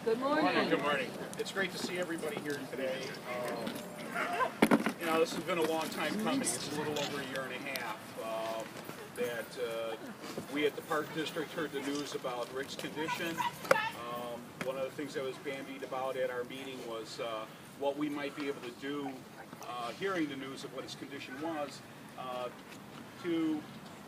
Good morning. Good morning. It's great to see everybody here today. You know, this has been a long time coming. It's a little over a year and a half that we at the Park District heard the news about Rick's condition. One of the things that was bandied about at our meeting was what we might be able to do, hearing the news of what his condition was, to,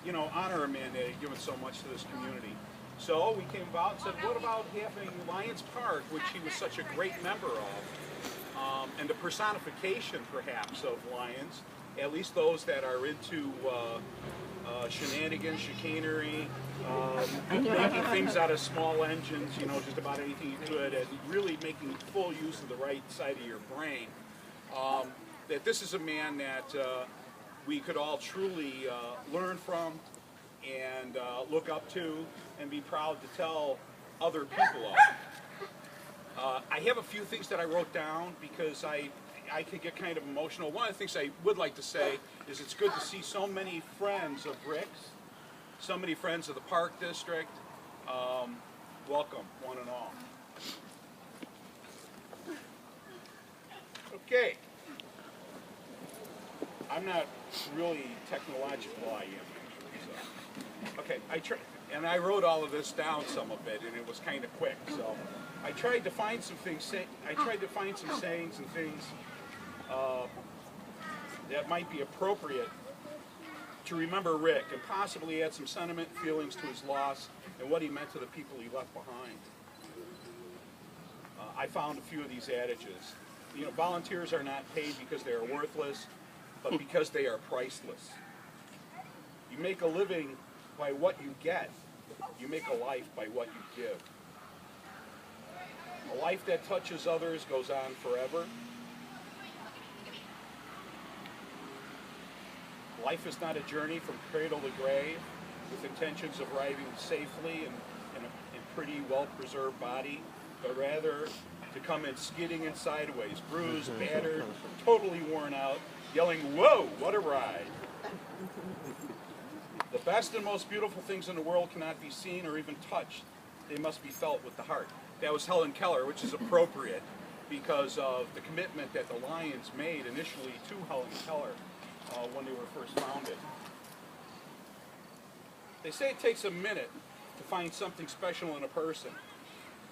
you know, honor a man that had given so much to this community. So we came about and said, what about having Lions Park, which he was such a great member of, and the personification, perhaps, of Lions, at least those that are into shenanigans, chicanery, making things out of small engines, you know, just about anything you could, and really making full use of the right side of your brain. That this is a man that we could all truly learn from and look up to and be proud to tell other people of. I have a few things that I wrote down because I could get kind of emotional. One of the things I would like to say is it's good to see so many friends of Rick's, so many friends of the Park District. Welcome, one and all. Okay. I'm not really technological, I am. So. Okay, and I wrote all of this down some of it, and it was kind of quick. So I tried to find some things. I tried to find some sayings and things that might be appropriate to remember Rick, and possibly add some sentiment, feelings to his loss, and what he meant to the people he left behind. I found a few of these adages. You know, volunteers are not paid because they are worthless, but because they are priceless. You make a living by what you get. You make a life by what you give. A life that touches others goes on forever. Life is not a journey from cradle to grave with intentions of arriving safely in a pretty well-preserved body, but rather to come in skidding and sideways, bruised, battered, totally worn out, yelling, "Whoa, what a ride!" The best and most beautiful things in the world cannot be seen or even touched. They must be felt with the heart. That was Helen Keller, which is appropriate because of the commitment that the Lions made initially to Helen Keller when they were first founded. They say it takes a minute to find something special in a person,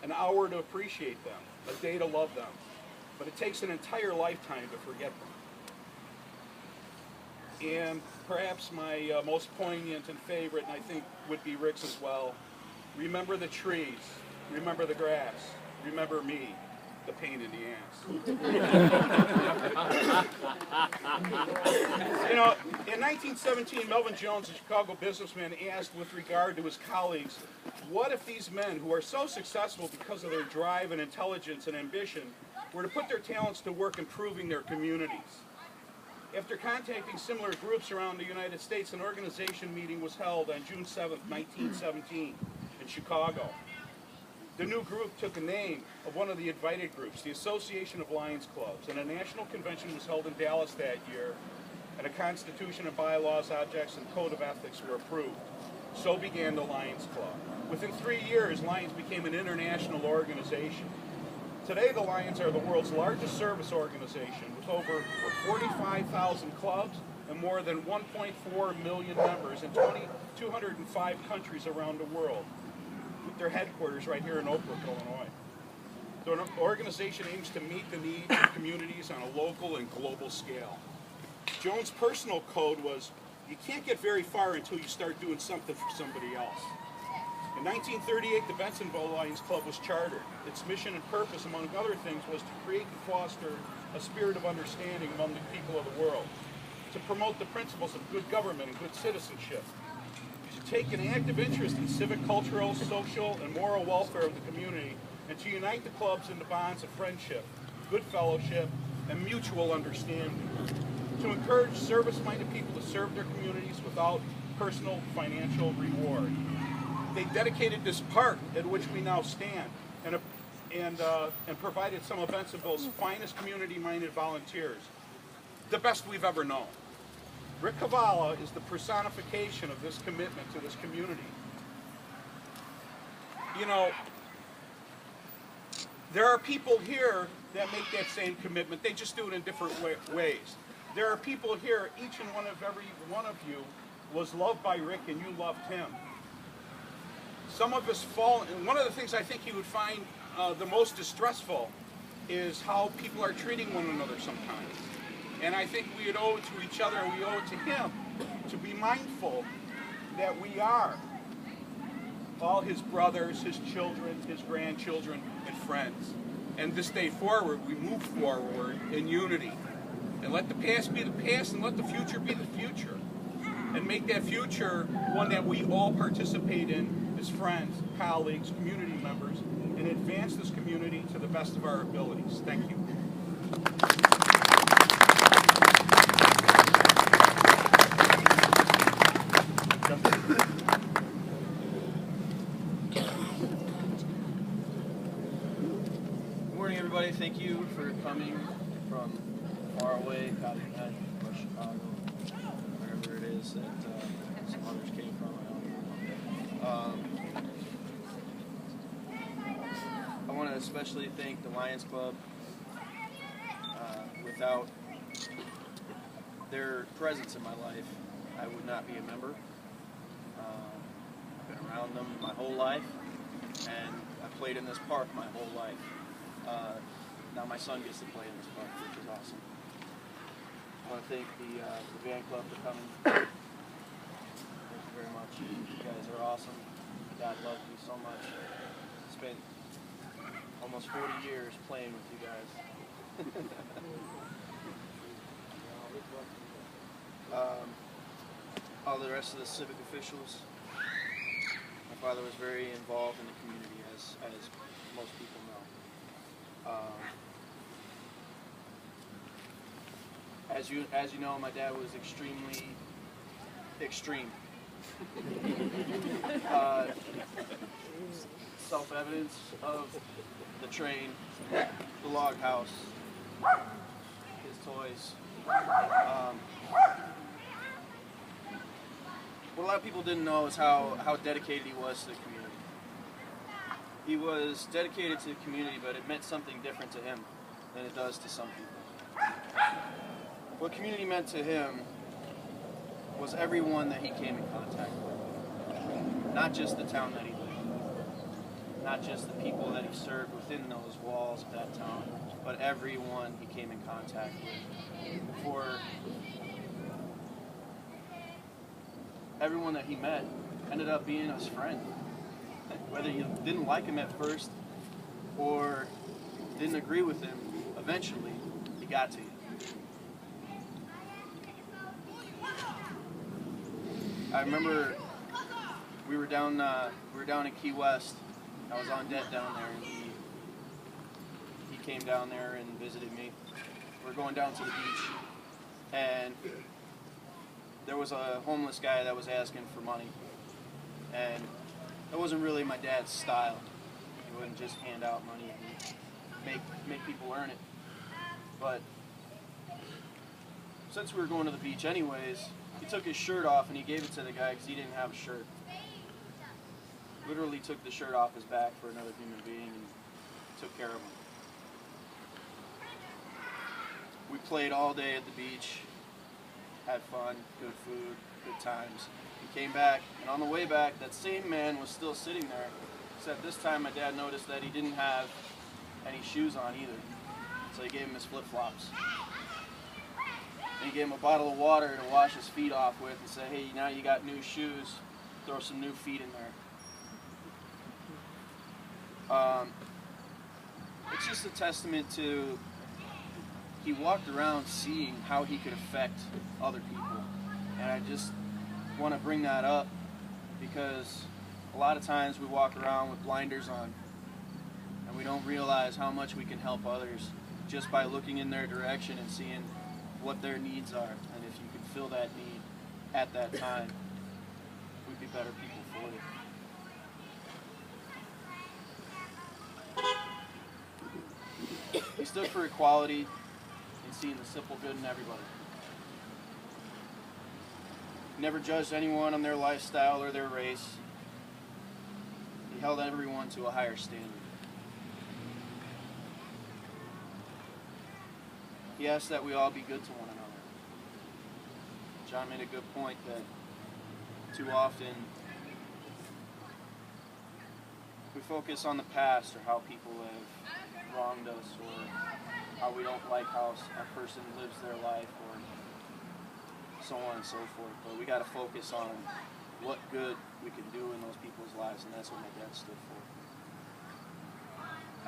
an hour to appreciate them, a day to love them, but it takes an entire lifetime to forget them. And perhaps my most poignant and favorite, and I think would be Rick's as well, remember the trees, remember the grass, remember me, the pain in the ass. You know, in 1917, Melvin Jones, a Chicago businessman, asked with regard to his colleagues, what if these men who are so successful because of their drive and intelligence and ambition were to put their talents to work improving their communities? After contacting similar groups around the United States, an organization meeting was held on June 7th, 1917 in Chicago. The new group took a name of one of the invited groups, the Association of Lions Clubs, and a national convention was held in Dallas that year, and a constitution and bylaws, objects, and code of ethics were approved. So began the Lions Club. Within 3 years, Lions became an international organization. Today, the Lions are the world's largest service organization with over 45,000 clubs and more than 1.4 million members in 205 countries around the world, with their headquarters right here in Oak Brook, Illinois. The organization aims to meet the needs of communities on a local and global scale. Jones' personal code was, you can't get very far until you start doing something for somebody else. In 1938, the Bensenville Lions Club was chartered. Its mission and purpose, among other things, was to create and foster a spirit of understanding among the people of the world, to promote the principles of good government and good citizenship, to take an active interest in civic, cultural, social, and moral welfare of the community, and to unite the clubs in the bonds of friendship, good fellowship, and mutual understanding, to encourage service-minded people to serve their communities without personal financial reward. They dedicated this park at which we now stand and provided some of Bensenville's finest community-minded volunteers, the best we've ever known. Rick Cuvala is the personification of this commitment to this community. You know, There are people here that make that same commitment. They just do it in different ways. There are people here, each and every one of you was loved by Rick and you loved him. Some of us fall, and one of the things I think you would find the most distressful is how people are treating one another sometimes. And I think we owe it to each other, and we owe it to him to be mindful that we are all his brothers, his children, his grandchildren, and friends. And this day forward, we move forward in unity. And let the past be the past, and let the future be the future. And make that future one that we all participate in as friends, colleagues, community members, and advance this community to the best of our abilities. Thank you. Good morning, everybody. Thank you for coming from far away, Cottage Edge, or Chicago, wherever it is that some others came from. I want to especially thank the Lions Club. Without their presence in my life, I would not be a member. I've been around them my whole life, and I played in this park my whole life. Now my son gets to play in this park, which is awesome. I want to thank the band club for coming. Thank you very much. You guys are awesome. God loves you so much. Spent almost 40 years playing with you guys. All the rest of the civic officials. My father was very involved in the community, as most people know. As you know, my dad was extremely extreme. Self-evidence of the train, the log house, his toys. What a lot of people didn't know is how dedicated he was to the community. He was dedicated to the community, but it meant something different to him than it does to some people. What community meant to him was everyone that he came in contact with. Not just the town that he lived in. Not just the people that he served within those walls of that town, but everyone he came in contact with. For everyone that he met ended up being his friend. Whether you didn't like him at first or didn't agree with him, eventually he got to you. I remember we were down in Key West. I was on debt down there, and he came down there and visited me. We were going down to the beach, and there was a homeless guy that was asking for money, and that wasn't really my dad's style. He wouldn't just hand out money and make people earn it. But since we were going to the beach anyways, he took his shirt off and he gave it to the guy because he didn't have a shirt. Literally took the shirt off his back for another human being and took care of him. We played all day at the beach, had fun, good food, good times. We came back, and on the way back, that same man was still sitting there, except this time my dad noticed that he didn't have any shoes on either. So he gave him his flip-flops. And he gave him a bottle of water to wash his feet off with and say, hey, now you got new shoes, throw some new feet in there. It's just a testament to, he walked around seeing how he could affect other people. And I just want to bring that up because a lot of times we walk around with blinders on and we don't realize how much we can help others just by looking in their direction and seeing what their needs are. And if you can fill that need at that time, we'd be better people for it. He stood for equality and seeing the simple good in everybody. He never judged anyone on their lifestyle or their race. He held everyone to a higher standard. he asked that we all be good to one another. John made a good point that too often we focus on the past or how people have wronged us or how we don't like how a person lives their life or so on and so forth. But we got to focus on what good we can do in those people's lives, and that's what my dad stood for.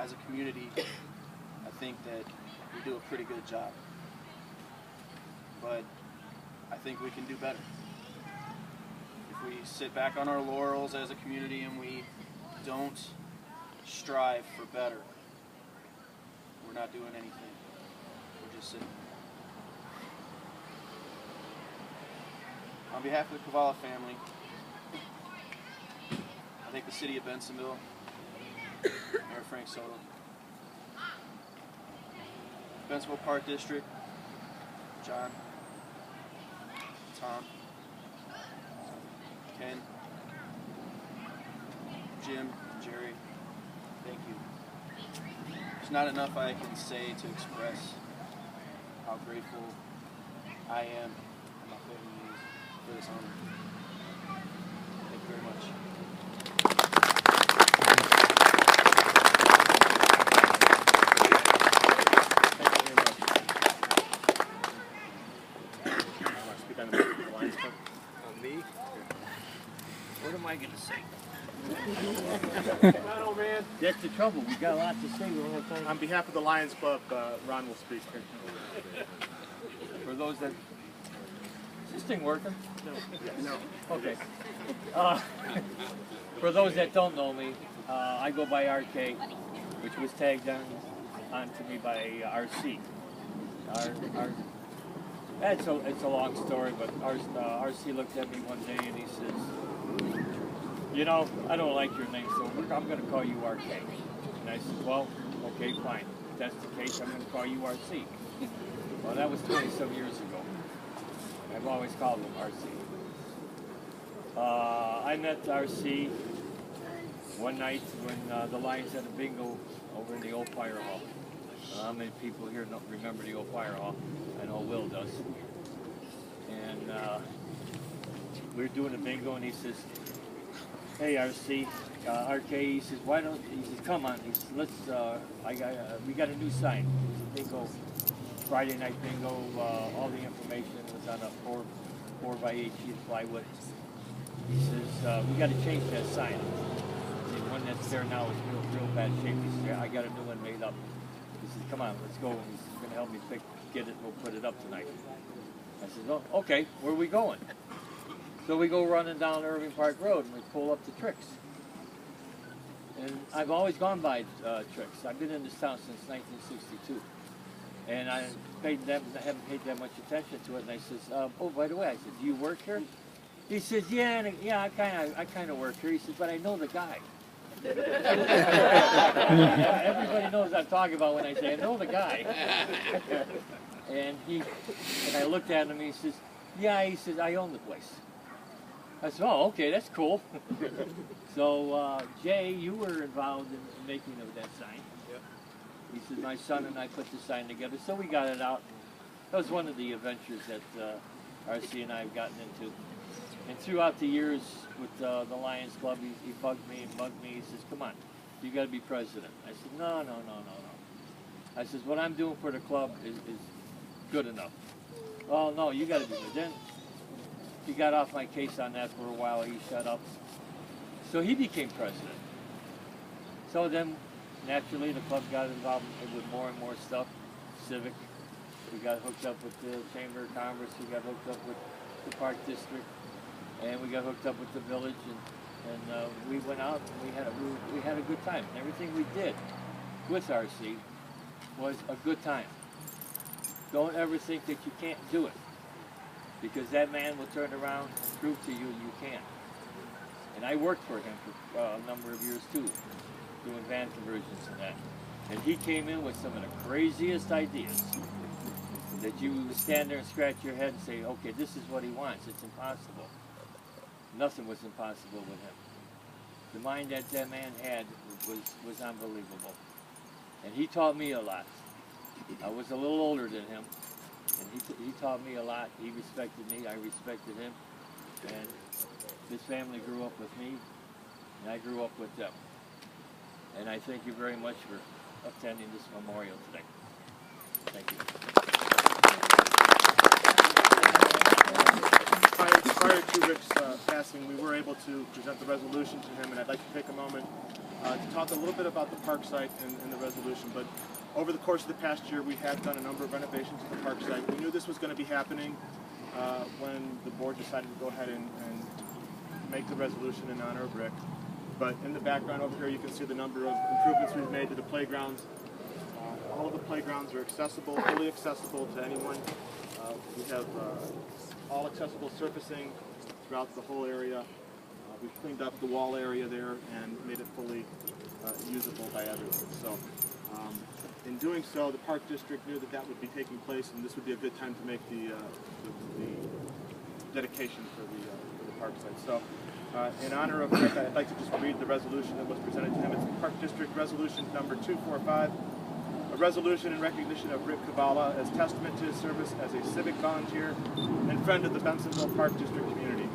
As a community, I think that we do a pretty good job. But I think we can do better. If we sit back on our laurels as a community and we don't strive for better, we're not doing anything. We're just sitting. On behalf of the Cuvala family, I thank the city of Bensenville, Mayor Frank Soto, Bensenville Park District, John, Tom, Ken, Jim, Jerry, thank you. There's not enough I can say to express how grateful I am and my family is for this honor. Thank you very much. What am I going to say? That's the trouble. We got a lot to say. We don't have time. On behalf of the Lions Club, Ron will speak. For those that... Is this thing working? No. Okay. For those that don't know me, I go by RK, which was tagged on to me by RC. It's a long story, but RC looked at me one day and he says, you know, I don't like your name, so I'm going to call you RK. And I said, well, okay, fine. If that's the case, I'm going to call you RC. Well, that was 20-some years ago. I've always called him RC. I met RC one night when the Lions had a bingo over in the old fire hall. How many people here don't remember the old fire hall? I know Will does. And we were doing a bingo, and he says, "Hey, RC, RK," he says, "Why don't?" He says, "Come on." He says, "Let's. We got a new sign. It was a bingo, Friday night bingo. All the information was on a 4x8 sheet of plywood." He says, "We got to change that sign. The one that's there now is real bad shape." He says, "I got a new one made up." He says, "Come on, let's go." He's going to help me get it. We'll put it up tonight. I said, "Oh, okay. Where are we going?" So we go running down Irving Park Road and we pull up to Tricks. And I've always gone by Tricks. I've been in this town since 1962. And I haven't paid that much attention to it. And I says, "Oh, by the way," I said, "Do you work here?" He says, "Yeah, I kind of work here." He says, "But I know the guy." Everybody knows what I'm talking about when I say I know the guy. And I looked at him. He says, "Yeah," he says, "I own the place." I said, "Oh, okay, that's cool." So Jay, you were involved in the making of that sign. Yep. He says, "My son and I put the sign together." So we got it out. That was one of the adventures that RC and I have gotten into. And throughout the years with the Lions Club, he bugged me and bugged me. He says, "Come on, you got to be president." I said, No. I says, "What I'm doing for the club is good enough." "Well, no, you got to be president." Then he got off my case on that for a while. He shut up. So he became president. So then, naturally, the club got involved with more and more stuff. Civic. We got hooked up with the Chamber of Commerce. We got hooked up with the Park District. And we got hooked up with the village, and we went out and we had a good time. And everything we did with RC was a good time. Don't ever think that you can't do it, because that man will turn around and prove to you you can. And I worked for him for a number of years too, doing van conversions and that. And he came in with some of the craziest ideas that you would stand there and scratch your head and say, "Okay, this is what he wants. It's impossible." Nothing was impossible with him. The mind that man had was unbelievable. And he taught me a lot. I was a little older than him, and he taught me a lot. He respected me, I respected him, and this family grew up with me, and I grew up with them. And I thank you very much for attending this memorial today. Thank you. Prior to Rick's passing, we were able to present the resolution to him, and I'd like to take a moment to talk a little bit about the park site and the resolution. But over the course of the past year, we have done a number of renovations to the park site. We knew this was going to be happening when the board decided to go ahead and make the resolution in honor of Rick. But in the background over here, you can see the number of improvements we've made to the playgrounds. All of the playgrounds are accessible, fully accessible to anyone. We have all accessible surfacing throughout the whole area. We've cleaned up the wall area there and made it fully usable by everyone. So in doing so, the Park District knew that that would be taking place, and this would be a good time to make the dedication for the park site. So in honor of Rick, I'd like to just read the resolution that was presented to him. It's the Park District Resolution number 245. A resolution in recognition of Rick Cuvala as testament to his service as a civic volunteer and friend of the Bensenville Park District community.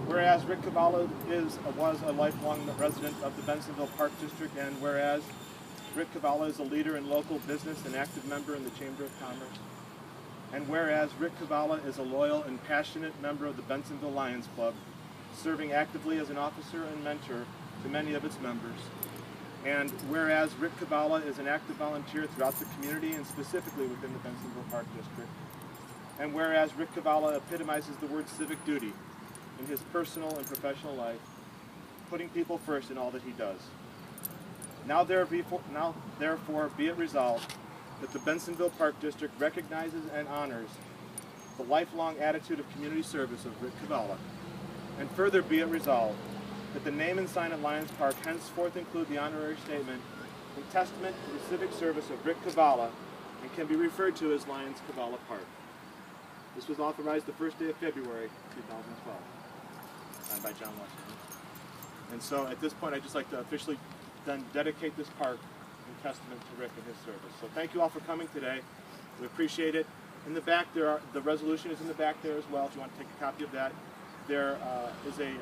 Whereas Rick Cuvala was a lifelong resident of the Bensenville Park District, and whereas Rick Cuvala is a leader in local business and active member in the Chamber of Commerce, and whereas Rick Cuvala is a loyal and passionate member of the Bensenville Lions Club, serving actively as an officer and mentor to many of its members, and whereas Rick Cuvala is an active volunteer throughout the community and specifically within the Bensenville Park District, and whereas Rick Cuvala epitomizes the word civic duty in his personal and professional life, putting people first in all that he does. Now therefore be it resolved that the Bensenville Park District recognizes and honors the lifelong attitude of community service of Rick Cuvala, and further be it resolved that the name and sign at Lions Park henceforth include the honorary statement in testament to the civic service of Rick Cuvala and can be referred to as Lions Cuvala Park. This was authorized the first day of February 2012, signed by John Washington. And so at this point, I'd just like to officially then dedicate this park in testament to Rick and his service. So thank you all for coming today. We appreciate it. In the back, the resolution is in the back there as well, if you want to take a copy of that. There is a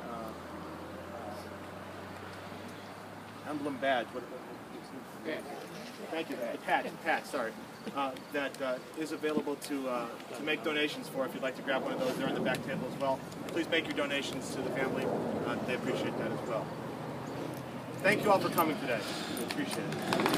emblem badge. Thank you. A patch, sorry. That is available to make donations for if you'd like to grab one of those. They're on the back table as well. Please make your donations to the family. They appreciate that as well. Thank you all for coming today. We appreciate it.